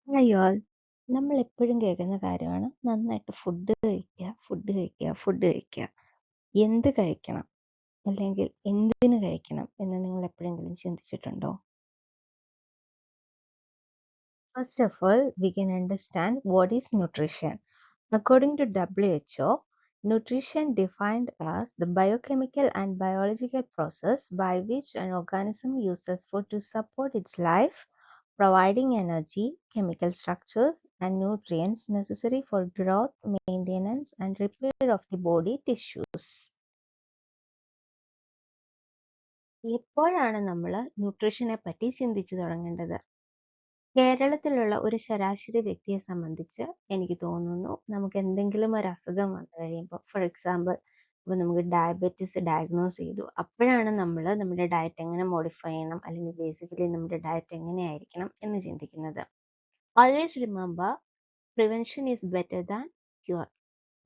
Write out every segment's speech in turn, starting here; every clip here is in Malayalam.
Hi all. നമ്മൾ എപ്പോഴും കേൾക്കുന്ന കാര്യമാണ് നന്നായിട്ട് ഫുഡ് കഴിക്കുക, ഫുഡ് കഴിക്കുക, ഫുഡ് കഴിക്കുക. എന്ത് കഴിക്കണം അല്ലെങ്കിൽ എന്തിന് കഴിക്കണം എന്ന് നിങ്ങൾ എപ്പോഴെങ്കിലും ചിന്തിച്ചിട്ടുണ്ടോ? First of all, we can understand what is nutrition. According to WHO, nutrition defined as the biochemical and biological process by which an organism uses food to support its life, providing energy, chemical structures, and nutrients necessary for growth, maintenance, and repair of the body tissues. എപ്പോഴാണ് നമ്മൾ ന്യൂട്രീഷനെ പറ്റി ചിന്തിച്ചു തുടങ്ങേണ്ടത്? കേരളത്തിലുള്ള ഒരു ശരാശരി വ്യക്തിയെ സംബന്ധിച്ച് എനിക്ക് തോന്നുന്നു നമുക്ക് എന്തെങ്കിലും ഒരു അസുഖം വന്നു കഴിയുമ്പോൾ, ഫോർ എക്സാമ്പിൾ, ഇപ്പോൾ നമുക്ക് ഡയബറ്റീസ് ഡയഗ്നോസ് ചെയ്തു, അപ്പോഴാണ് നമ്മൾ നമ്മുടെ ഡയറ്റ് എങ്ങനെ മോഡിഫൈ ചെയ്യണം അല്ലെങ്കിൽ ബേസിക്കലി നമ്മുടെ ഡയറ്റ് എങ്ങനെയായിരിക്കണം എന്ന് ചിന്തിക്കുന്നത്. Always remember, prevention is better than cure.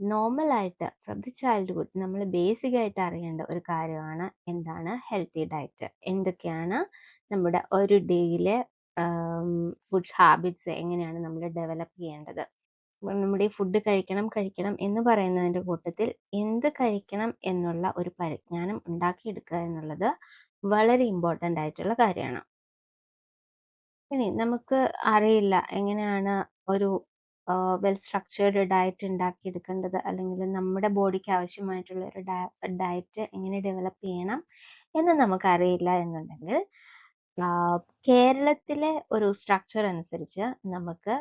നോർമലായിട്ട് ഫ്രം ദി ചൈൽഡ്ഹുഡ് നമ്മൾ ബേസിക് ആയിട്ട് അറിയേണ്ട ഒരു കാര്യമാണ് എന്താണ് ഹെൽത്തി ഡയറ്റ്, എന്തൊക്കെയാണ് നമ്മുടെ ഒരു ഡേയിലെ ഫുഡ് ഹാബിറ്റ്സ് എങ്ങനെയാണ് നമ്മൾ ഡെവലപ്പ് ചെയ്യേണ്ടത്. നമ്മുടെ ഈ ഫുഡ് കഴിക്കണം കഴിക്കണം എന്ന് പറയുന്നതിൻ്റെ കൂട്ടത്തിൽ എന്ത് കഴിക്കണം എന്നുള്ള ഒരു പരിജ്ഞാനം ഉണ്ടാക്കിയെടുക്കുക എന്നുള്ളത് വളരെ ഇമ്പോർട്ടൻ്റ് ആയിട്ടുള്ള കാര്യമാണ്. ഇനി നമുക്ക് അറിയില്ല എങ്ങനെയാണ് ഒരു വെൽ സ്ട്രക്ചേർഡ് ഡയറ്റ് ഉണ്ടാക്കിയെടുക്കേണ്ടത്, അല്ലെങ്കിൽ നമ്മുടെ ബോഡിക്ക് ആവശ്യമായിട്ടുള്ള ഒരു ഡയറ്റ് എങ്ങനെ ഡെവലപ്പ് ചെയ്യണം എന്ന് നമുക്കറിയില്ല എന്നുണ്ടെങ്കിൽ കേരളത്തിലെ ഒരു സ്ട്രക്ചർ അനുസരിച്ച് നമുക്ക്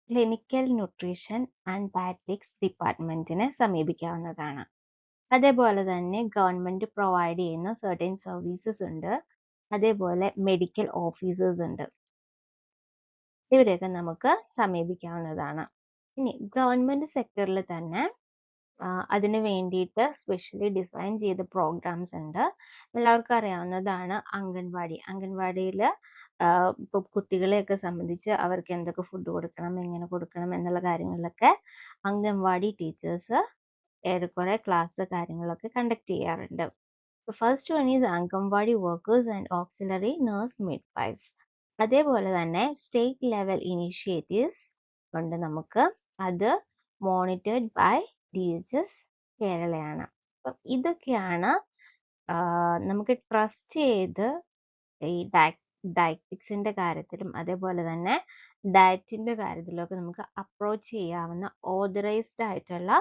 ക്ലിനിക്കൽ ന്യൂട്രീഷൻ ആൻഡ് ഡയറ്റിക്സ് ഡിപ്പാർട്ട്മെന്റിനെ സമീപിക്കാവുന്നതാണ്. അതേപോലെ തന്നെ ഗവൺമെന്റ് പ്രൊവൈഡ് ചെയ്യുന്ന സർട്ടൻ സർവീസസ് ഉണ്ട്. അതേപോലെ മെഡിക്കൽ ഓഫീസേഴ്സ് ഉണ്ട്. ഇവരെയൊക്കെ നമുക്ക് സമീപിക്കാവുന്നതാണ്. ഇനി ഗവൺമെന്റ് സെക്ടറിൽ തന്നെ അതിന് വേണ്ടിയിട്ട് സ്പെഷ്യലി ഡിസൈൻ ചെയ്ത പ്രോഗ്രാംസ് ഉണ്ട്. എല്ലാവർക്കും അറിയാവുന്നതാണ് അംഗൻവാടിയിൽ ഇപ്പോൾ കുട്ടികളെയൊക്കെ സംബന്ധിച്ച് അവർക്ക് എന്തൊക്കെ ഫുഡ് കൊടുക്കണം, എങ്ങനെ കൊടുക്കണം എന്നുള്ള കാര്യങ്ങളിലൊക്കെ അംഗൻവാടി ടീച്ചേഴ്സ് ഏറെക്കുറെ ക്ലാസ് കാര്യങ്ങളൊക്കെ കണ്ടക്ട് ചെയ്യാറുണ്ട്. So first one is anganwadi workers and auxiliary nurse midwives. അതേപോലെ തന്നെ സ്റ്റേറ്റ് ലെവൽ ഇനീഷ്യേറ്റീവ്സ് ഉണ്ട് നമുക്ക്. അത് മോണിറ്റേർഡ് ബൈ DHS കേരളയാണ്. അപ്പം ഇതൊക്കെയാണ് നമുക്ക് ട്രസ്റ്റ് ചെയ്ത് ഈ ഡയറ്റിക്സിന്റെ കാര്യത്തിലും അതേപോലെ തന്നെ ഡയറ്റിന്റെ കാര്യത്തിലൊക്കെ നമുക്ക് അപ്രോച്ച് ചെയ്യാവുന്ന ഓതറൈസ്ഡ് ആയിട്ടുള്ള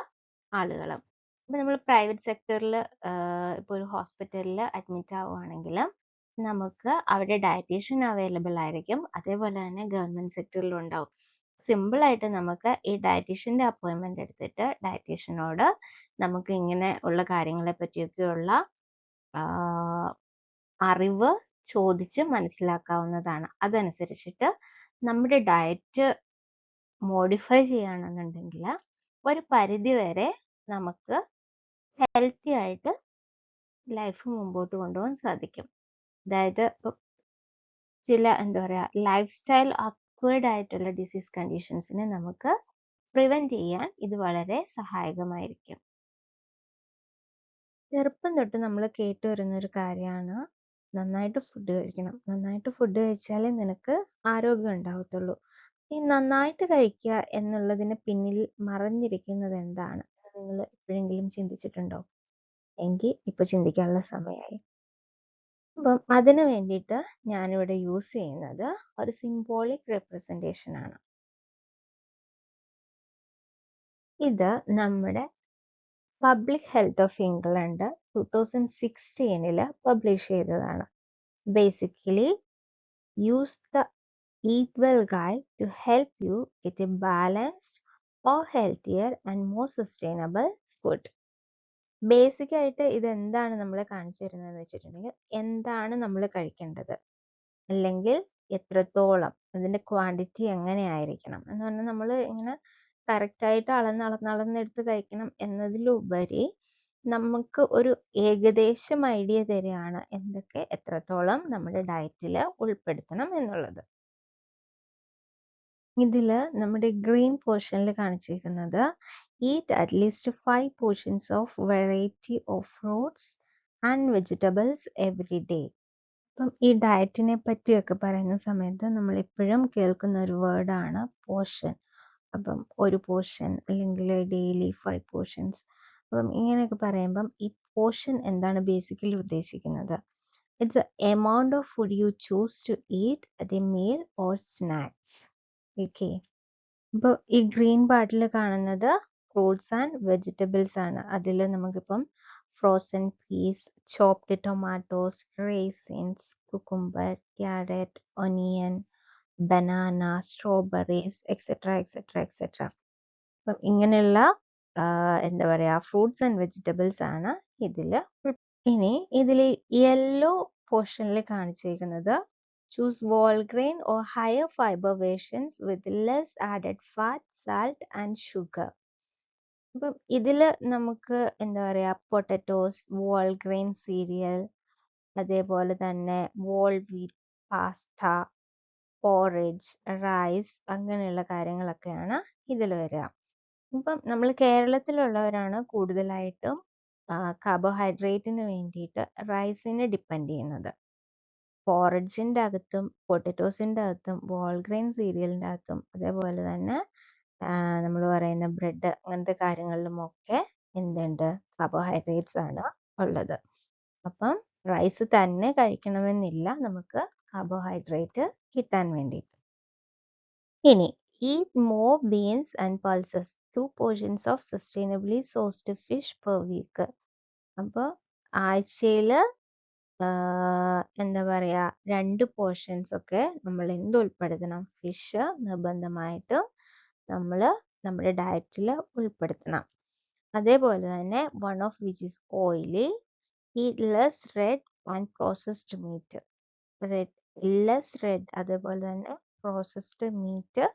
ആളുകളും. ഇപ്പം നമ്മൾ പ്രൈവറ്റ് സെക്ടറിൽ ഇപ്പോൾ ഒരു ഹോസ്പിറ്റലിൽ അഡ്മിറ്റ് ആവുകയാണെങ്കിൽ നമുക്ക് അവിടെ ഡയറ്റീഷ്യൻ അവൈലബിൾ ആയിരിക്കും. അതേപോലെ തന്നെ ഗവൺമെന്റ് സെക്ടറിലും ഉണ്ടാവും. സിമ്പിളായിട്ട് നമുക്ക് ഈ ഡയറ്റീഷ്യൻ്റെ അപ്പോയിൻമെൻ്റ് എടുത്തിട്ട് ഡയറ്റീഷ്യനോട് നമുക്ക് ഇങ്ങനെ ഉള്ള കാര്യങ്ങളെ പറ്റിയൊക്കെയുള്ള അറിവ് ചോദിച്ച് മനസ്സിലാക്കാവുന്നതാണ്. അതനുസരിച്ചിട്ട് നമ്മുടെ ഡയറ്റ് മോഡിഫൈ ചെയ്യുകയാണെന്നുണ്ടെങ്കിൽ ഒരു പരിധി വരെ നമുക്ക് ഹെൽത്തി ആയിട്ട് ലൈഫ് മുമ്പോട്ട് കൊണ്ടുപോകാൻ സാധിക്കും. അതായത് ചില ലൈഫ് സ്റ്റൈൽ അക്വേർഡ് ആയിട്ടുള്ള ഡിസീസ് കണ്ടീഷൻസിനെ നമുക്ക് പ്രിവെന്റ് ചെയ്യാൻ ഇത് വളരെ സഹായകമായിരിക്കും. ചെറുപ്പം തൊട്ട് നമ്മൾ കേട്ടു വരുന്നൊരു കാര്യമാണ് നന്നായിട്ട് ഫുഡ് കഴിക്കണം. നന്നായിട്ട് ഫുഡ് കഴിച്ചാലേ നിനക്ക് ആരോഗ്യം ഉണ്ടാവത്തുള്ളൂ. ഈ നന്നായിട്ട് കഴിക്കുക എന്നുള്ളതിന് പിന്നിൽ മറഞ്ഞിരിക്കുന്നത് എന്താണ് നിങ്ങൾ എപ്പോഴെങ്കിലും ചിന്തിച്ചിട്ടുണ്ടോ? എങ്കിൽ ഇപ്പൊ ചിന്തിക്കാനുള്ള സമയമായി. അപ്പം അതിനു വേണ്ടിയിട്ട് ഞാനിവിടെ യൂസ് ചെയ്യുന്നത് ഒരു സിംബോളിക് റെപ്രസെൻറ്റേഷൻ ആണ്. ഇത് നമ്മുടെ public health of England 2016 publish ചെയ്തതാണ്. Basically use the eat well guide to help you get a balanced or healthier and more sustainable food. Basic ആയിട്ട് ഇത് എന്താണ് നമ്മളെ കാണിച്ചു തരുന്നതെന്ന് വെച്ചിട്ടുണ്ടെങ്കിൽ എന്താണ് നമ്മൾ കഴിക്കേണ്ടത്, അല്ലെങ്കിൽ എത്രത്തോളം അതിൻ്റെ ക്വാണ്ടിറ്റി എങ്ങനെയായിരിക്കണം എന്ന് പറഞ്ഞാൽ നമ്മൾ ഇങ്ങനെ കറക്റ്റായിട്ട് അളന്നെടുത്ത് കഴിക്കണം എന്നതിലുപരി നമുക്ക് ഒരു ഏകദേശം ഐഡിയ തരികയാണ് എന്തൊക്കെ എത്രത്തോളം നമ്മുടെ ഡയറ്റിൽ ഉൾപ്പെടുത്തണം എന്നുള്ളത്. ഇതിൽ നമ്മുടെ ഗ്രീൻ പോർഷനിൽ കാണിച്ചിരിക്കുന്നത് eat at least 5 portions of variety of fruits and vegetables every day. അപ്പം ഈ ഡയറ്റിനെ പറ്റിയൊക്കെ പറയുന്ന സമയത്ത് നമ്മൾ എപ്പോഴും കേൾക്കുന്ന ഒരു വേർഡാണ് പോർഷൻ. അപ്പം ഒരു പോർഷൻ അല്ലെങ്കിൽ ഡെയിലി 5 പോർഷൻസ്. അപ്പം ഇങ്ങനെയൊക്കെ പറയുമ്പം ഈ പോർഷൻ എന്താണ് ബേസിക്കലി ഉദ്ദേശിക്കുന്നത്? It's a amount of food you choose to eat at a meal or snack. Okay, ഇപ്പോൾ ഈ ഗ്രീൻ പാർട്ടിൽ കാണുന്നത് ഫ്രൂട്ട്സ് ആൻഡ് വെജിറ്റബിൾസ് ആണ്. അതിൽ നമുക്കിപ്പം frozen piece, chopped tomatoes, raisins, cucumber, carrot, onion, banana, strawberries etcetera etcetera etcetera. അപ്പം ഇങ്ങനെയുള്ള എന്താ പറയുക, ഫ്രൂട്ട്സ് ആൻഡ് വെജിറ്റബിൾസ് ആണ് ഇതിൽ. ഇനി ഇതിൽ യെല്ലോ പോർഷനിൽ കാണിച്ചിരിക്കുന്നത് choose whole grain or higher fiber versions with less added fat, salt and sugar. അപ്പം ഇതിൽ നമുക്ക് എന്താ പറയുക, പൊട്ടറ്റോസ്, വോൾ ഗ്രെയിൻ സീരിയൽ, അതേപോലെ തന്നെ wall wheat pasta, porridge, rice, അങ്ങനെയുള്ള കാര്യങ്ങളൊക്കെയാണ് ഇതിൽ വരിക. ഇപ്പം നമ്മൾ കേരളത്തിലുള്ളവരാണ് കൂടുതലായിട്ടും കാർബോഹൈഡ്രേറ്റിന് വേണ്ടിയിട്ട് റൈസിനെ ഡിപ്പെൻഡ് ചെയ്യുന്നത്. പോറേജിൻ്റെ അകത്തും പൊട്ടറ്റോസിൻ്റെ അകത്തും വോൾ ഗ്രെയിൻ സീരിയലിൻ്റെ അകത്തും അതേപോലെ തന്നെ നമ്മൾ പറയുന്ന ബ്രെഡ് അങ്ങനത്തെ കാര്യങ്ങളിലുമൊക്കെ എന്തുണ്ട്, കാർബോഹൈഡ്രേറ്റ്സ് ആണ് ഉള്ളത്. അപ്പം റൈസ് തന്നെ കഴിക്കണമെന്നില്ല നമുക്ക് കാർബോഹൈഡ്രേറ്റ് കിട്ടാൻ വേണ്ടിയിട്ട്. ഇനി eat more beans and pulses, 2 portions of sustainably sourced fish per week. അപ്പോൾ ആഴ്ചയിൽ എന്താ പറയുക, 2 പോർഷൻസ് ഒക്കെ നമ്മൾ എന്ത് ഉൾപ്പെടുത്തണം, ഫിഷ് നിർബന്ധമായിട്ടും നമ്മൾ നമ്മുടെ ഡയറ്റിൽ ഉൾപ്പെടുത്തണം. അതേപോലെ തന്നെ one of which is oily, eat less red and processed meet. Less red അതേപോലെ തന്നെ പ്രോസസ്ഡ് മീറ്റ്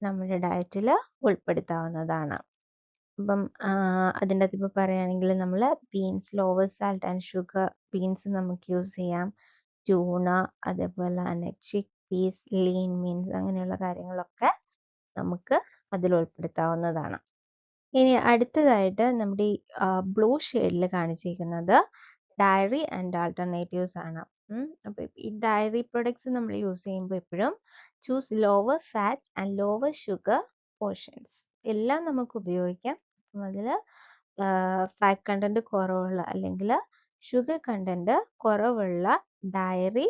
നമ്മുടെ ഡയറ്റിൽ ഉൾപ്പെടുത്താവുന്നതാണ്. അപ്പം അതിൻ്റെ അകത്ത് ഇപ്പോൾ പറയുകയാണെങ്കിൽ നമ്മൾ beans, lower salt and sugar beans നമുക്ക് യൂസ് ചെയ്യാം. ട്യൂണ, അതേപോലെ തന്നെ ചിക്ക് പീസ്, ലീൻ മീൻസ്, അങ്ങനെയുള്ള കാര്യങ്ങളൊക്കെ നമുക്ക് അതിൽ ഉൾപ്പെടുത്താവുന്നതാണ്. ഇനി അടുത്തതായിട്ട് നമ്മുടെ ഈ ബ്ലൂ ഷെയ്ഡിൽ കാണിച്ചിരിക്കുന്നത് ഡയറി ആൻഡ് ആൾട്ടർനേറ്റീവ്സ് ആണ്. അപ്പോൾ ഈ ഡയറി പ്രൊഡക്ട്സ് നമ്മൾ യൂസ് ചെയ്യുമ്പോൾ എപ്പോഴും choose lower fat and lower sugar portions. എല്ലാം നമുക്ക് ഉപയോഗിക്കാം. അതിൽ ഫാറ്റ് കണ്ടന്റ് കുറവുള്ള അല്ലെങ്കിൽ ഷുഗർ കണ്ടന്റ് കുറവുള്ള ഡയറി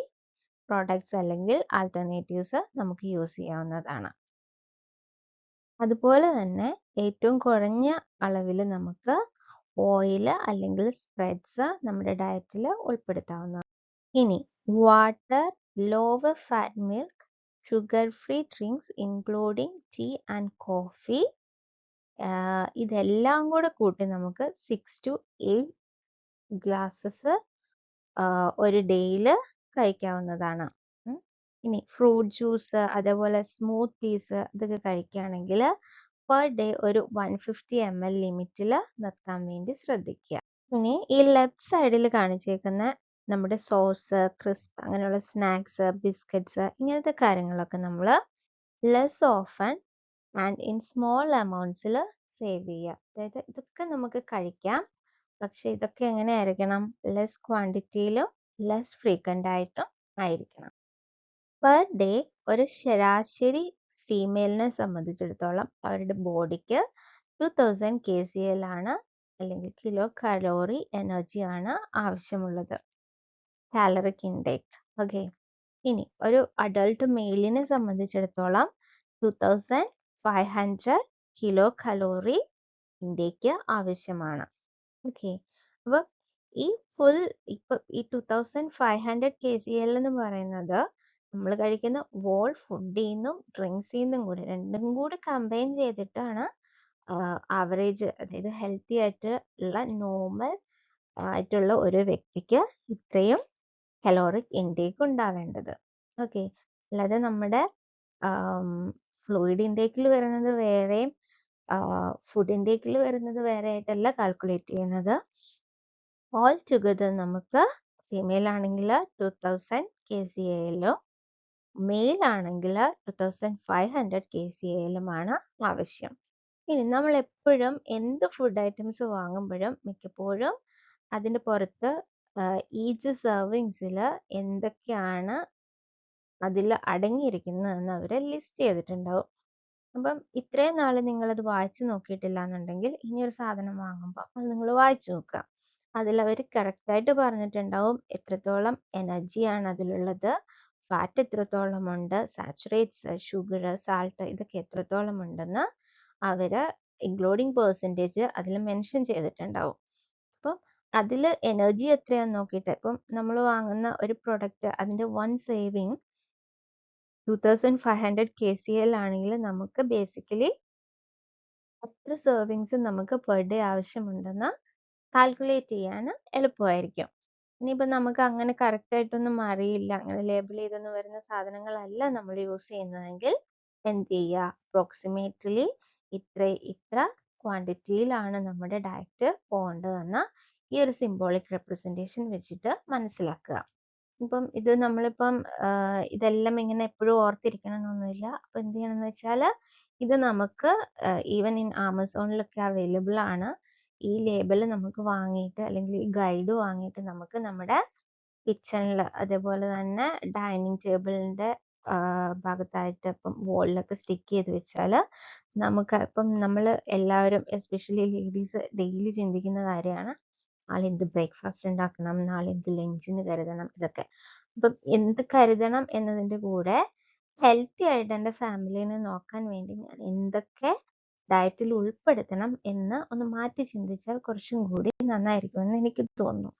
പ്രോഡക്ട്സ് അല്ലെങ്കിൽ ആൾട്ടർനേറ്റീവ്സ് നമുക്ക് യൂസ് ചെയ്യാവുന്നതാണ്. അതുപോലെ തന്നെ ഏറ്റവും കുറഞ്ഞ അളവിൽ നമുക്ക് ഓയിൽ അല്ലെങ്കിൽ സ്പ്രെഡ്സ് നമ്മുടെ ഡയറ്റിൽ ഉൾപ്പെടുത്താവുന്നതാണ്. ഇനി water, lower fat milk, sugar free drinks including tea and coffee, ഇതെല്ലാം കൂടെ കൂട്ടി നമുക്ക് 6 to 8 ഗ്ലാസസ് ഒരു ഡേയിൽ കഴിക്കാവുന്നതാണ്. ഇനി ഫ്രൂട്ട് ജ്യൂസ് അതേപോലെ സ്മൂത്തീസ് ഇതൊക്കെ കഴിക്കുകയാണെങ്കിൽ പെർ ഡേ ഒരു 150 ml ലിമിറ്റിൽ നിർത്താൻ വേണ്ടി ശ്രദ്ധിക്കുക. ഇനി ഈ ലെഫ്റ്റ് സൈഡിൽ കാണിച്ചേക്കുന്ന നമ്മുടെ സോസ്, ക്രിസ്പ്, അങ്ങനെയുള്ള സ്നാക്സ്, ബിസ്ക്കറ്റ്സ്, ഇങ്ങനത്തെ കാര്യങ്ങളൊക്കെ നമ്മൾ less often and in small എമൗണ്ട്സിൽ സേവ് ചെയ്യുക. അതായത് ഇതൊക്കെ നമുക്ക് കഴിക്കാം, പക്ഷെ ഇതൊക്കെ എങ്ങനെയായിരിക്കണം, ലെസ് ക്വാണ്ടിറ്റിയിലും ലെസ് ഫ്രീക്വൻ്റ് ആയിട്ടും ആയിരിക്കണം. പെർ ഡേ ഒരു ശരാശരി ഫീമെയിലിനെ സംബന്ധിച്ചിടത്തോളം അവരുടെ ബോഡിക്ക് 2000 kcal ആണ് അല്ലെങ്കിൽ കിലോ കലോറി എനർജി ആണ് ആവശ്യമുള്ളത്, കാലറിക് ഇൻടേക്ക്. ഓക്കെ, ഇനി ഒരു അഡൾട്ട് മെയിലിനെ സംബന്ധിച്ചിടത്തോളം 2500 കിലോ കലോറി ഇൻടേക്ക് ആവശ്യമാണ്. ഓക്കെ, അപ്പോൾ ഈ ഇപ്പം ഈ 2500 kcal എന്ന് പറയുന്നത് നമ്മൾ കഴിക്കുന്ന വോൾ ഫുഡിൽ നിന്നും ഡ്രിങ്ക്സിൽ നിന്നും കൂടി രണ്ടും കൂടി കമ്പൈൻ ചെയ്തിട്ടാണ് ആവറേജ്, അതായത് ഹെൽത്തി ആയിട്ട് ഉള്ള നോർമൽ ആയിട്ടുള്ള ഒരു വ്യക്തിക്ക് ഇത്രയും കലോറിക് ഇൻടേക്ക് ഉണ്ടാവേണ്ടത്. ഓക്കെ, അല്ലാതെ നമ്മുടെ ഫ്ലൂയിഡ് ഇൻടേക്കിൽ വരുന്നത് വേറെയും ഫുഡ് ഇൻടേക്കിൽ വരുന്നത് വേറെ ആയിട്ടല്ല കാൽക്കുലേറ്റ് ചെയ്യുന്നത്. ഓൾ ടുഗദർ നമുക്ക് ഫീമെയിൽ ആണെങ്കിൽ 2000 kcal, മെയിൽ ആണെങ്കിൽ 2500 kcal ആവശ്യം. ഇനി നമ്മൾ എപ്പോഴും എന്ത് ഫുഡ് ഐറ്റംസ് വാങ്ങുമ്പോഴും മിക്കപ്പോഴും അതിൻ്റെ പുറത്ത് ഈച്ച് സെർവിങ്സിൽ എന്തൊക്കെയാണ് അതിൽ അടങ്ങിയിരിക്കുന്നതെന്ന് അവർ ലിസ്റ്റ് ചെയ്തിട്ടുണ്ടാവും. അപ്പം ഇത്രയും നാൾ നിങ്ങളത് വായിച്ചു നോക്കിയിട്ടില്ല എന്നുണ്ടെങ്കിൽ ഇനിയൊരു സാധനം വാങ്ങുമ്പോൾ അത് നിങ്ങൾ വായിച്ചു നോക്കുക. അതിലവർ കറക്റ്റായിട്ട് പറഞ്ഞിട്ടുണ്ടാവും എത്രത്തോളം എനർജിയാണ് അതിലുള്ളത്, ഫാറ്റ് എത്രത്തോളം ഉണ്ട്, സാച്ചുറേറ്റ്സ്, ഷുഗർ, സാൾട്ട് ഇതൊക്കെ എത്രത്തോളം ഉണ്ടെന്ന് അവർ ഇൻക്ലൂഡിങ് പെർസെൻറ്റേജ് അതിൽ മെൻഷൻ ചെയ്തിട്ടുണ്ടാവും. അപ്പം അതിൽ എനർജി എത്രയാന്ന് നോക്കിയിട്ട് ഇപ്പം നമ്മൾ വാങ്ങുന്ന ഒരു പ്രൊഡക്റ്റ് അതിൻ്റെ 1 സേവിങ് 2500 kcal ആണെങ്കിൽ നമുക്ക് ബേസിക്കലി എത്ര സെർവിങ്സ് നമുക്ക് പെർ ഡേ ആവശ്യമുണ്ടെന്ന് കാൽക്കുലേറ്റ് ചെയ്യാൻ എളുപ്പമായിരിക്കും. ഇനിയിപ്പോൾ നമുക്ക് അങ്ങനെ കറക്റ്റായിട്ടൊന്നും അറിയില്ല, അങ്ങനെ ലേബിൾ ചെയ്തൊന്നും വരുന്ന സാധനങ്ങളല്ല നമ്മൾ യൂസ് ചെയ്യുന്നതെങ്കിൽ എന്ത് ചെയ്യുക, അപ്രോക്സിമേറ്റ്ലി ഇത്ര ക്വാണ്ടിറ്റിയിലാണ് നമ്മുടെ ഡയറ്റ് പോകേണ്ടതെന്ന് ഈ ഒരു സിംബോളിക് റെപ്രസെൻറ്റേഷൻ വെച്ചിട്ട് മനസ്സിലാക്കുക. ഇപ്പം ഇത് നമ്മളിപ്പം ഇതെല്ലാം ഇങ്ങനെ എപ്പോഴും ഓർത്തിരിക്കണം എന്നൊന്നുമില്ല. അപ്പം എന്ത് ചെയ്യണമെന്ന് വെച്ചാൽ ഇത് നമുക്ക് ഈവൻ ഇൻ ആമസോണിലൊക്കെ അവൈലബിൾ ആണ്. ഈ ലേബൽ നമുക്ക് വാങ്ങിയിട്ട് അല്ലെങ്കിൽ ഈ ഗൈഡ് വാങ്ങിയിട്ട് നമുക്ക് നമ്മുടെ കിച്ചണിൽ അതേപോലെ തന്നെ ഡൈനിങ് ടേബിളിൻ്റെ ഭാഗത്തായിട്ട് ഇപ്പം വോളിലൊക്കെ സ്റ്റിക്ക് ചെയ്ത് വെച്ചാൽ നമുക്ക് ഇപ്പം നമ്മൾ എല്ലാവരും എസ്പെഷ്യലി ലേഡീസ് ഡെയിലി ചിന്തിക്കുന്ന കാര്യമാണ് നാളെ എന്ത് ബ്രേക്ക്ഫാസ്റ്റ് ഉണ്ടാക്കണം, നാളെ എന്ത് ലഞ്ചിന് കരുതണം, ഇതൊക്കെ. അപ്പം എന്ത് കരുതണം എന്നതിൻ്റെ കൂടെ ഹെൽത്തി ആയിട്ട് എൻ്റെ ഫാമിലിനെ നോക്കാൻ വേണ്ടി ഞാൻ എന്തൊക്കെ ഡയറ്റിൽ ഉൾപ്പെടുത്തണം എന്ന് ഒന്ന് മാറ്റി ചിന്തിച്ചാൽ കുറച്ചും കൂടി നന്നായിരിക്കുമെന്ന് എനിക്ക് തോന്നുന്നു.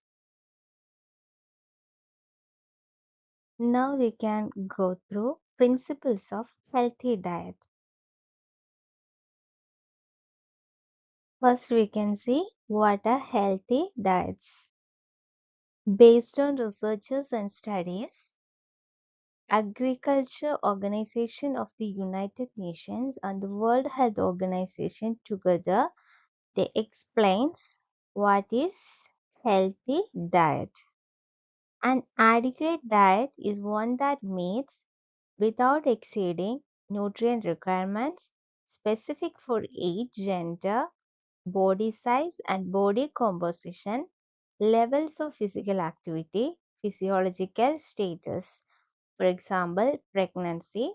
Now we can go through principles of healthy diet. First we can see what are healthy diets. Based on researches and studies, Agriculture Organization of the United Nations and the World Health Organization together, they explains what is healthy diet. An adequate diet is one that meets without exceeding nutrient requirements specific for age, gender, body size and body composition, levels of physical activity, physiological status, for example, pregnancy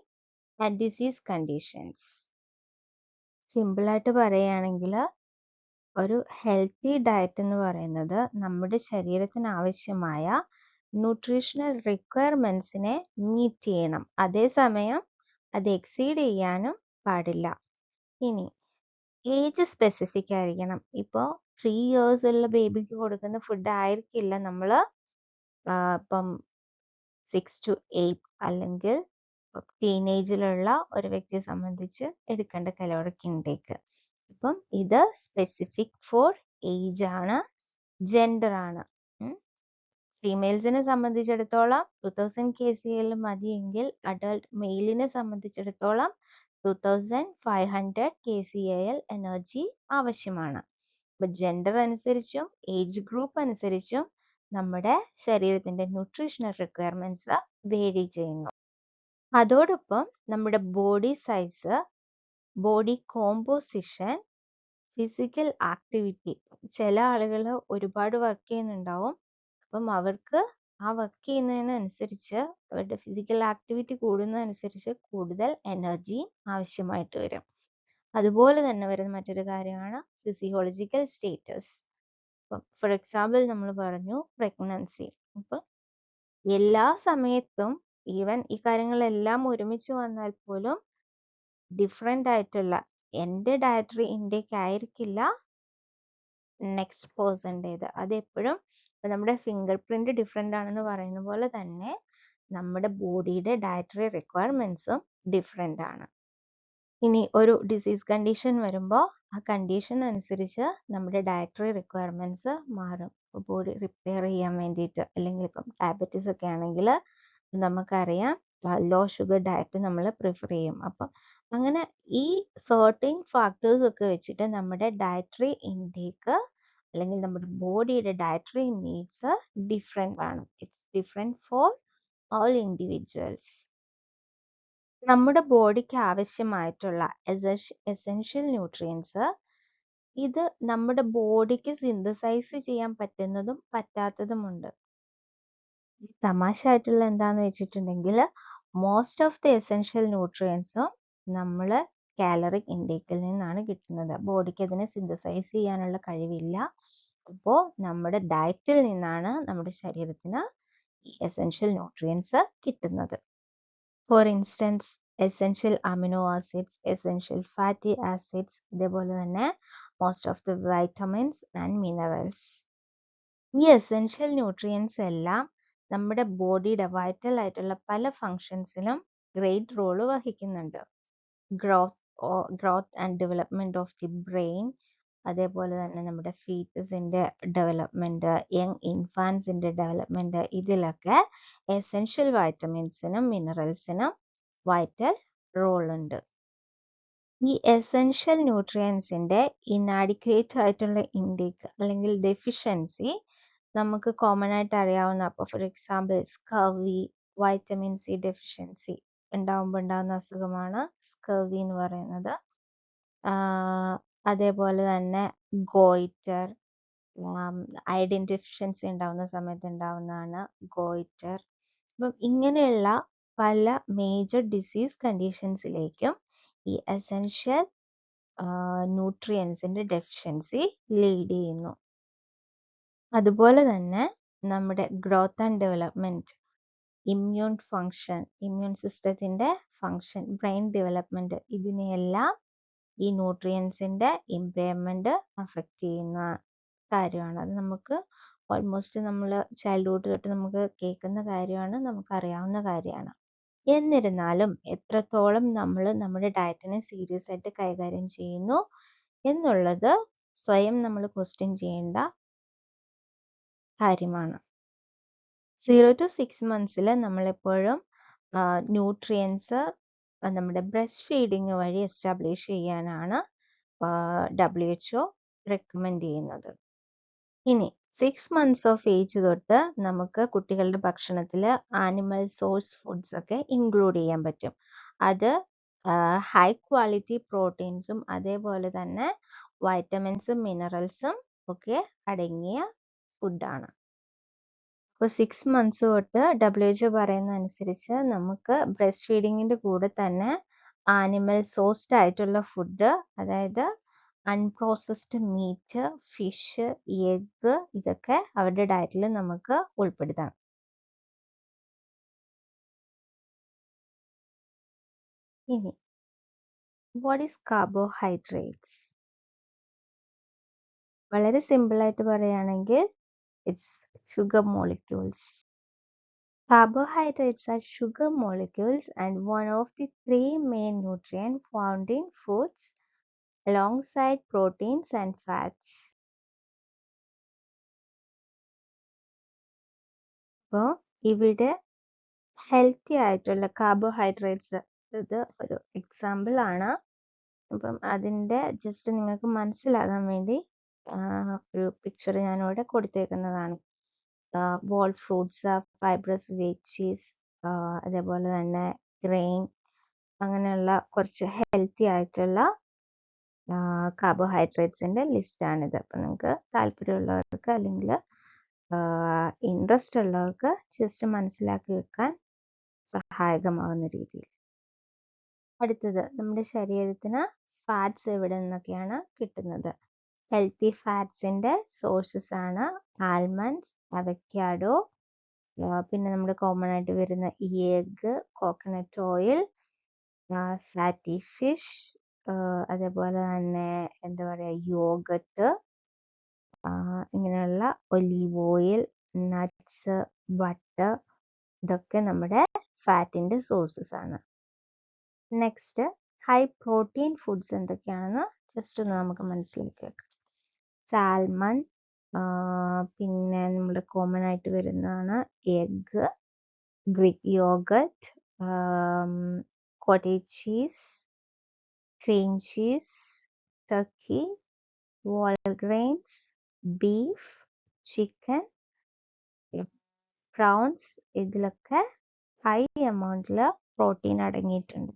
and disease conditions. സിമ്പിളായിട്ട് പറയുകയാണെങ്കിൽ ഒരു ഹെൽത്തി ഡയറ്റ് എന്ന് പറയുന്നത് നമ്മുടെ ശരീരത്തിന് ആവശ്യമായ ന്യൂട്രീഷണൽ റിക്വയർമെൻറ്റ്സിനെ മീറ്റ് ചെയ്യണം, അതേസമയം അത് എക്സീഡ് ചെയ്യാനും പാടില്ല. ഇനി ഏജ് സ്പെസിഫിക് ആയിരിക്കണം. ഇപ്പോൾ 3 years ഉള്ള ബേബിക്ക് കൊടുക്കുന്ന ഫുഡ് ആയിരിക്കില്ല നമ്മൾ ഇപ്പം 6 to 8 അല്ലെങ്കിൽ ടീനേജിലുള്ള ഒരു വ്യക്തിയെ സംബന്ധിച്ച് എടുക്കേണ്ട കലോറിക് ഇൻടേക്ക്. ഇപ്പം ഇത് സ്പെസിഫിക് ഫോർ ഏജ് ആണ്, ജെൻഡർ ആണ്. ഫീമെയിൽസിനെ സംബന്ധിച്ചിടത്തോളം 2000 kcal മതിയെങ്കിൽ അഡൾട്ട് മെയിലിനെ സംബന്ധിച്ചിടത്തോളം 2500 kcal എനർജി ആവശ്യമാണ്. അപ്പം ജെൻഡർ അനുസരിച്ചും ഏജ് ഗ്രൂപ്പ് അനുസരിച്ചും നമ്മുടെ ശരീരത്തിൻ്റെ ന്യൂട്രീഷണൽ റിക്വയർമെൻറ്റ്സ് വേരി ചെയ്യുന്നു. അതോടൊപ്പം നമ്മുടെ body size, body composition, physical activity. ചില ആളുകൾ ഒരുപാട് വർക്ക് ചെയ്യുന്നുണ്ടാവും. അപ്പം അവർക്ക് ആ വർക്ക് ചെയ്യുന്നതിനനുസരിച്ച് അവരുടെ ഫിസിക്കൽ ആക്ടിവിറ്റി കൂടുന്നതനുസരിച്ച് കൂടുതൽ എനർജി ആവശ്യമായിട്ട് വരും. അതുപോലെ തന്നെ വരുന്ന മറ്റൊരു കാര്യമാണ് ഫിസിയോളജിക്കൽ സ്റ്റേറ്റസ്. ഇപ്പം ഫോർ എക്സാമ്പിൾ നമ്മൾ പറഞ്ഞു പ്രഗ്നൻസി. അപ്പം എല്ലാ സമയത്തും ഈവൻ ഈ കാര്യങ്ങളെല്ലാം ഒരുമിച്ച് വന്നാൽ പോലും ഡിഫറെൻ്റ് ആയിട്ടുള്ള എൻ്റെ ഡയറ്ററി ഇൻടേക്ക് ആയിരിക്കില്ല നെക്സ്റ്റ് പേഴ്സൻ്റേത്. അതെപ്പോഴും നമ്മുടെ ഫിംഗർ പ്രിന്റ് ഡിഫറെൻ്റ് ആണെന്ന് പറയുന്ന പോലെ തന്നെ നമ്മുടെ ബോഡിയുടെ ഡയറ്ററി റിക്വയർമെൻറ്റ്സും ഡിഫറെൻ്റ് ആണ്. ഇനി ഒരു ഡിസീസ് കണ്ടീഷൻ വരുമ്പോൾ ആ കണ്ടീഷൻ അനുസരിച്ച് നമ്മുടെ ഡയറ്ററി റിക്വയർമെൻറ്റ്സ് മാറും. ബോഡി റിപ്പയർ ചെയ്യാൻ വേണ്ടിയിട്ട്, അല്ലെങ്കിൽ ഇപ്പം ഡയബറ്റീസ് ഒക്കെ ആണെങ്കിൽ നമുക്കറിയാം ലോ ഷുഗർ ഡയറ്റ് നമ്മൾ പ്രിഫർ ചെയ്യും. അപ്പം അങ്ങനെ ഈ സർട്ടൻ ഫാക്ടേഴ്സ് ഒക്കെ വെച്ചിട്ട് നമ്മുടെ ഡയറ്ററി ഇൻടേക്ക് അല്ലെങ്കിൽ നമ്മുടെ ബോഡിയുടെ ഡയറ്ററി നീഡ്സ് ഡിഫറെൻ്റ് ആണ്. It's different for all individuals. നമ്മുടെ ബോഡിക്ക് ആവശ്യമായിട്ടുള്ള എസെൻഷ്യൽ ന്യൂട്രിയൻസ് ഇത് നമ്മുടെ ബോഡിക്ക് സിന്തസൈസ് ചെയ്യാൻ പറ്റുന്നതും പറ്റാത്തതുമുണ്ട്. തമാശ ആയിട്ടുള്ള എന്താന്ന് വെച്ചിട്ടുണ്ടെങ്കിൽ മോസ്റ്റ് ഓഫ് ദി എസെൻഷ്യൽ ന്യൂട്രിയൻസും നമ്മൾ കാലറിക് ഇൻടേക്കിൽ നിന്നാണ് കിട്ടുന്നത്. ബോഡിക്ക് അതിനെ സിന്തസൈസ് ചെയ്യാനുള്ള കഴിവില്ല. അപ്പോൾ നമ്മുടെ ഡയറ്റിൽ നിന്നാണ് നമ്മുടെ ശരീരത്തിന് ഈ എസെൻഷ്യൽ ന്യൂട്രിയൻസ് കിട്ടുന്നത്. For instance essential amino acids, essential fatty acids, ഇതേപോലെ തന്നെ most of the vitamins and minerals. ഈ എസെൻഷ്യൽ ന്യൂട്രിയൻസ് എല്ലാം നമ്മുടെ ബോഡിയുടെ വൈറ്റൽ ആയിട്ടുള്ള പല ഫങ്ഷൻസിലും ഗ്രേറ്റ് റോള് വഹിക്കുന്നുണ്ട്. Growth and development of the brain, അതേപോലെ തന്നെ നമ്മുടെ ഫീറ്റസിന്റെ ഡെവലപ്മെന്റ്, യങ് ഇൻഫാൻസിന്റെ ഡെവലപ്മെന്റ്, ഇതിലൊക്കെ എസെൻഷ്യൽ വൈറ്റമിൻസിനും മിനറൽസിനും വൈറ്റൽ റോൾ ഉണ്ട്. ഈ എസെൻഷ്യൽ ന്യൂട്രിയൻസിന്റെ ഇനാഡിക്വേറ്റ് ആയിട്ടുള്ള ഇൻടേക്ക് അല്ലെങ്കിൽ ഡെഫിഷ്യൻസി നമുക്ക് കോമൺ ആയിട്ട് അറിയാവുന്ന, അപ്പോൾ for example scurvy, vitamin C deficiency ഉണ്ടാവുന്ന അസുഖമാണ് സ്കർവി എന്ന് പറയുന്നത്. അതേപോലെ തന്നെ ഗോയിറ്റർ, അയഡിൻ ഡെഫിഷ്യൻസി ഉണ്ടാവുന്ന സമയത്ത് ഉണ്ടാവുന്നതാണ് ഗോയിറ്റർ. അപ്പം ഇങ്ങനെയുള്ള പല മേജർ ഡിസീസ് കണ്ടീഷൻസിലേക്കും ഈ എസെൻഷ്യൽ ന്യൂട്രിയൻസിന്റെ ഡെഫിഷ്യൻസി ലീഡ് ചെയ്യുന്നു. അതുപോലെ തന്നെ നമ്മുടെ growth and development, immune function, immune സിസ്റ്റത്തിന്റെ ഫങ്ഷൻ, ബ്രെയിൻ ഡെവലപ്മെന്റ്, ഇതിനെയെല്ലാം ഈ ന്യൂട്രിയൻസിന്റെ ഇംപയർമെന്റ് അഫക്റ്റ് ചെയ്യുന്ന കാര്യമാണ്. അത് നമുക്ക് ഓൾമോസ്റ്റ് നമ്മൾ ചൈൽഡ്ഹുഡ് തൊട്ട് നമുക്ക് കേൾക്കുന്ന കാര്യമാണ്, നമുക്കറിയാവുന്ന കാര്യമാണ്. എന്നിരുന്നാലും എത്രത്തോളം നമ്മൾ നമ്മുടെ ഡയറ്റിനെ സീരിയസ് ആയിട്ട് കൈകാര്യം ചെയ്യുന്നു എന്നുള്ളത് സ്വയം നമ്മൾ ക്വസ്റ്റ്യൻ ചെയ്യേണ്ട കാര്യമാണ്. 0 to 6 months നമ്മളെപ്പോഴും ന്യൂട്രിയൻസ് നമ്മുടെ ബ്രസ്റ്റ് ഫീഡിങ് വഴി എസ്റ്റാബ്ലിഷ് ചെയ്യാനാണ് WHO റെക്കമെൻഡ് ചെയ്യുന്നത്. ഇനി 6 months ഓഫ് ഏജ് തൊട്ട് നമുക്ക് കുട്ടികളുടെ ഭക്ഷണത്തിൽ ആനിമൽ സോഴ്സ് ഫുഡ്സ് ഒക്കെ ഇൻക്ലൂഡ് ചെയ്യാൻ പറ്റും. അത് ഹൈ ക്വാളിറ്റി പ്രോട്ടീൻസും അതേപോലെ തന്നെ വൈറ്റമിൻസും മിനറൽസും ഒക്കെ അടങ്ങിയ ഫുഡാണ്. അപ്പോൾ 6 months തൊട്ട് WHO പറയുന്ന അനുസരിച്ച് നമുക്ക് ബ്രസ്റ്റ് ഫീഡിങ്ങിൻ്റെ കൂടെ തന്നെ ആനിമൽ സോഴ്സ്ഡ് ആയിട്ടുള്ള ഫുഡ്, അതായത് അൺപ്രോസസ്ഡ് മീറ്റ്, ഫിഷ്, എഗ്ഗ്, ഇതൊക്കെ അവരുടെ ഡയറ്റിൽ നമുക്ക് ഉൾപ്പെടുത്താം. ഇനി വാട്ട് ഈസ് കാർബോഹൈഡ്രേറ്റ്സ്? വളരെ സിമ്പിളായിട്ട് പറയുകയാണെങ്കിൽ it's sugar molecules. Carbohydrates are sugar molecules and one of the 3 main nutrients found in foods alongside proteins and fats. അപ്പോൾ ഇവിടെ ഹെൽത്തി ആയിട്ടുള്ള കാർബോഹൈഡ്രേറ്റ്സ്, ഇത് ഒരു എക്സാമ്പിൾ ആണ്. അപ്പം അതിൻ്റെ ജസ്റ്റ് നിങ്ങൾക്ക് മനസ്സിലാകാൻ വേണ്ടി ഒരു പിക്ചർ ഞാനിവിടെ കൊടുത്തേക്കുന്നതാണ്. വോൾ ഫ്രൂട്ട്സ്, ഫൈബ്രസ് വെജീസ്, അതേപോലെ തന്നെ ഗ്രെയിൻ, അങ്ങനെയുള്ള കുറച്ച് ഹെൽത്തി ആയിട്ടുള്ള കാർബോഹൈഡ്രേറ്റ്സിൻ്റെ ലിസ്റ്റാണിത്. അപ്പം നിങ്ങൾക്ക് താല്പര്യമുള്ളവർക്ക് അല്ലെങ്കിൽ ഇൻട്രസ്റ്റ് ഉള്ളവർക്ക് ജസ്റ്റ് മനസ്സിലാക്കി വെക്കാൻ സഹായകമാകുന്ന രീതിയിൽ. അടുത്തത്, നമ്മുടെ ശരീരത്തിന് ഫാറ്റ്സ് എവിടെ നിന്നൊക്കെയാണ് കിട്ടുന്നത്? ഹെൽത്തി ഫാറ്റ്സിൻ്റെ സോഴ്സസ് ആണ് ആൽമണ്ട്സ്, അവക്കാഡോ, പിന്നെ നമ്മുടെ കോമൺ ആയിട്ട് വരുന്ന egg, coconut oil, fatty fish, അതേപോലെ തന്നെ എന്താ പറയുക യോഗട്ട്, ഇങ്ങനെയുള്ള ഒലീവ് ഓയിൽ, നട്ട്സ്, ബട്ടർ, ഇതൊക്കെ നമ്മുടെ ഫാറ്റിൻ്റെ സോഴ്സസ് ആണ്. നെക്സ്റ്റ്, ഹൈ പ്രോട്ടീൻ ഫുഡ്സ് എന്തൊക്കെയാണെന്ന് ജസ്റ്റ് ഒന്ന് നമുക്ക് മനസ്സിലാക്കി വെക്കാം. സാൽമൺ, പിന്നെ നമ്മുടെ കോമൺ ആയിട്ട് വരുന്നതാണ് egg, Greek yogurt, cottage cheese, cream cheese, turkey, wholegrains, beef, chicken, prawns, ഇതിലൊക്കെ ഹൈ എമൗണ്ടിൽ പ്രോട്ടീൻ അടങ്ങിയിട്ടുണ്ട്.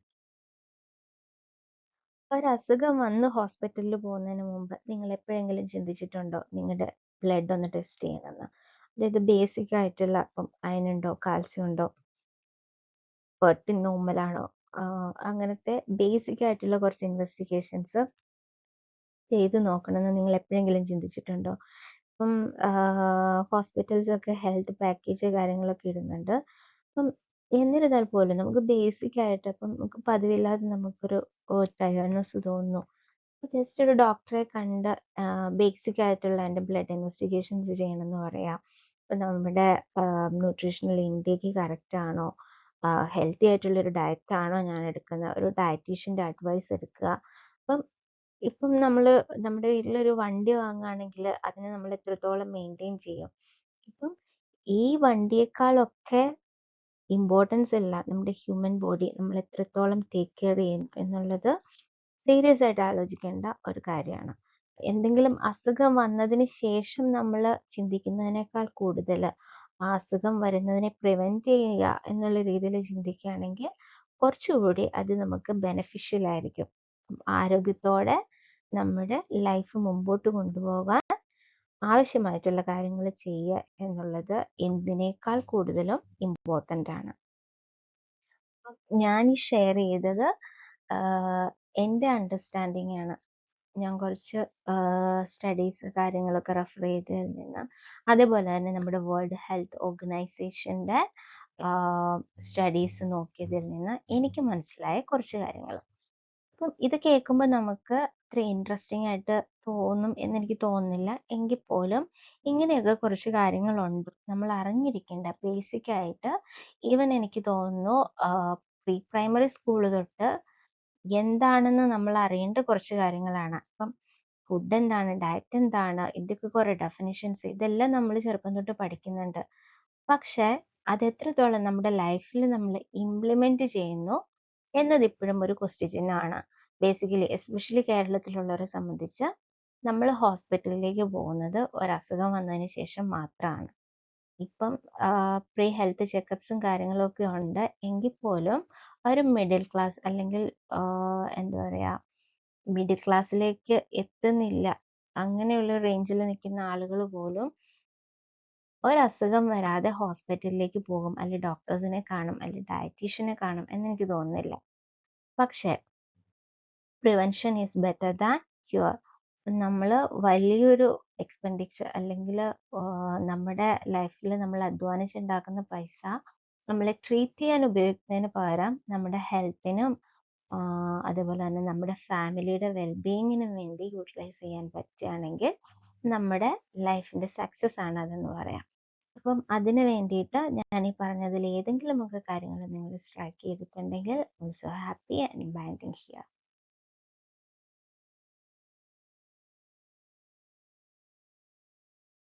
ഒരസുഖം വന്ന് ഹോസ്പിറ്റലിൽ പോകുന്നതിന് മുമ്പ് നിങ്ങൾ എപ്പോഴെങ്കിലും ചിന്തിച്ചിട്ടുണ്ടോ നിങ്ങളുടെ ബ്ലഡ് ഒന്ന് ടെസ്റ്റ് ചെയ്യണമെന്ന്? അതായത് ബേസിക് ആയിട്ടുള്ള ഇപ്പം അയണുണ്ടോ, കാൽസ്യം ഉണ്ടോ, ഫെർട്ടിൻ നോർമലാണോ, അങ്ങനത്തെ ബേസിക് ആയിട്ടുള്ള കുറച്ച് ഇൻവെസ്റ്റിഗേഷൻസ് ചെയ്ത് നോക്കണമെന്ന് നിങ്ങൾ എപ്പോഴെങ്കിലും ചിന്തിച്ചിട്ടുണ്ടോ? ഇപ്പം ഹോസ്പിറ്റൽസ് ഒക്കെ ഹെൽത്ത് പാക്കേജ് കാര്യങ്ങളൊക്കെ ഇടുന്നുണ്ട്. അപ്പം എന്നിരുന്നാൽ പോലും നമുക്ക് ബേസിക് ആയിട്ട് ഇപ്പം നമുക്ക് പതിവില്ലാതെ നമുക്കൊരു ടയേർഡ്നെസ് തോന്നുന്നു, ജസ്റ്റ് ഒരു ഡോക്ടറെ കണ്ട് ബേസിക് ആയിട്ടുള്ള എൻ്റെ ബ്ലഡ് ഇൻവെസ്റ്റിഗേഷൻസ് ചെയ്യണമെന്ന് പറയാം. ഇപ്പം നമ്മുടെ ന്യൂട്രീഷണൽ ഇൻടേക്ക് കറക്റ്റ് ആണോ, ഹെൽത്തി ആയിട്ടുള്ളൊരു ഡയറ്റ് ആണോ ഞാൻ എടുക്കുന്നത്, ഒരു ഡയറ്റീഷ്യൻ്റെ അഡ്വൈസ് എടുക്കുക. അപ്പം ഇപ്പം നമ്മൾ നമ്മുടെ വീട്ടിലൊരു വണ്ടി വാങ്ങുകയാണെങ്കിൽ അതിനെ നമ്മൾ എത്രത്തോളം മെയിൻറ്റെയിൻ ചെയ്യും. ഇപ്പം ഈ വണ്ടിയേക്കാളൊക്കെ ഇമ്പോർട്ടൻസ് ഉള്ള നമ്മുടെ ഹ്യൂമൻ ബോഡി നമ്മൾ എത്രത്തോളം ടേക്ക് കെയർ ചെയ്യും എന്നുള്ളത് സീരിയസ് ആയിട്ട് ആലോചിക്കേണ്ട ഒരു കാര്യമാണ്. എന്തെങ്കിലും അസുഖം വന്നതിന് ശേഷം നമ്മൾ ചിന്തിക്കുന്നതിനേക്കാൾ കൂടുതൽ ആ അസുഖം വരുന്നതിനെ പ്രിവെന്റ് ചെയ്യുക എന്നുള്ള രീതിയിൽ ചിന്തിക്കുകയാണെങ്കിൽ കുറച്ചുകൂടി അത് നമുക്ക് ബെനഫിഷ്യൽ ആയിരിക്കും. ആരോഗ്യത്തോടെ നമ്മുടെ ലൈഫ് മുമ്പോട്ട് കൊണ്ടുപോകാൻ ആവശ്യമായിട്ടുള്ള കാര്യങ്ങൾ ചെയ്യുക എന്നുള്ളത് എന്തിനേക്കാൾ കൂടുതലും ഇമ്പോർട്ടൻ്റ് ആണ്. ഞാൻ ഈ ഷെയർ ചെയ്തത് എൻ്റെ അണ്ടർസ്റ്റാൻഡിങ് ആണ്. ഞാൻ കുറച്ച് സ്റ്റഡീസ് കാര്യങ്ങളൊക്കെ റെഫർ ചെയ്തതിൽ നിന്ന്, അതേപോലെ തന്നെ നമ്മുടെ വേൾഡ് ഹെൽത്ത് ഓർഗനൈസേഷൻ്റെ സ്റ്റഡീസ് നോക്കിയതിൽ നിന്ന് എനിക്ക് മനസ്സിലായ കുറച്ച് കാര്യങ്ങൾ. അപ്പം ഇത് കേൾക്കുമ്പോൾ നമുക്ക് അത്ര ഇൻട്രസ്റ്റിംഗ് ആയിട്ട് തോന്നും എന്നെനിക്ക് തോന്നുന്നില്ല. എങ്കിൽ പോലും ഇങ്ങനെയൊക്കെ കുറച്ച് കാര്യങ്ങളുണ്ട് നമ്മൾ അറിഞ്ഞിരിക്കേണ്ട ബേസിക് ആയിട്ട്. ഈവൻ എനിക്ക് തോന്നുന്നു പ്രീ പ്രൈമറി സ്കൂൾ തൊട്ട് എന്താണെന്ന് നമ്മൾ അറിയേണ്ട കുറച്ച് കാര്യങ്ങളാണ്. അപ്പം ഫുഡ് എന്താണ്, ഡയറ്റ് എന്താണ്, ഇതൊക്കെ കുറേ ഡെഫിനിഷൻസ്, ഇതെല്ലാം നമ്മൾ ചെറുപ്പം തൊട്ട് പഠിക്കുന്നുണ്ട്. പക്ഷെ അത് എത്രത്തോളം നമ്മുടെ ലൈഫിൽ നമ്മൾ ഇംപ്ലിമെന്റ് ചെയ്യുന്നു എന്നത് ഇപ്പോഴും ഒരു ക്വസ്റ്റ്യൻ ചിഹ്നമാണ്. ബേസിക്കലി എസ്പെഷ്യലി കേരളത്തിലുള്ളവരെ സംബന്ധിച്ച് നമ്മൾ ഹോസ്പിറ്റലിലേക്ക് പോകുന്നത് ഒരസുഖം വന്നതിന് ശേഷം മാത്രമാണ്. ഇപ്പം പ്രീ ഹെൽത്ത് ചെക്കപ്സും കാര്യങ്ങളൊക്കെ ഉണ്ട്. എങ്കിൽ പോലും ഒരു മിഡിൽ ക്ലാസ് അല്ലെങ്കിൽ എന്താ പറയുക, മിഡിൽ ക്ലാസ്സിലേക്ക് എത്തുന്നില്ല, അങ്ങനെയുള്ള റേഞ്ചിൽ നിൽക്കുന്ന ആളുകൾ പോലും ഒരസുഖം വരാതെ ഹോസ്പിറ്റലിലേക്ക് പോകും, അല്ലെങ്കിൽ ഡോക്ടേഴ്സിനെ കാണും, അല്ലെങ്കിൽ ഡയറ്റീഷ്യനെ കാണും എന്നെനിക്ക് തോന്നുന്നില്ല. പക്ഷേ prevention is better than cure. നമ്മൾ വലിയൊരു എക്സ്പെൻഡിച്ചർ അല്ലെങ്കിൽ നമ്മുടെ ലൈഫിൽ നമ്മൾ അധ്വാനിച്ചുണ്ടാക്കുന്ന പൈസ നമ്മളെ ട്രീറ്റ് ചെയ്യാൻ ഉപയോഗിക്കുന്നതിന് പകരം നമ്മുടെ ഹെൽത്തിനും അതുപോലെ തന്നെ നമ്മുടെ ഫാമിലിയുടെ വെൽബീയിങ്ങിനും വേണ്ടി യൂട്ടിലൈസ് ചെയ്യാൻ പറ്റുകയാണെങ്കിൽ നമ്മുടെ ലൈഫിൻ്റെ സക്സസ് ആണ് അതെന്ന് പറയാം. അപ്പം അതിന് വേണ്ടിയിട്ട് ഞാൻ ഈ പറഞ്ഞതിൽ ഏതെങ്കിലുമൊക്കെ കാര്യങ്ങൾ നിങ്ങൾ സ്ട്രൈക്ക് ചെയ്തിട്ടുണ്ടെങ്കിൽ I M so happy and binding here.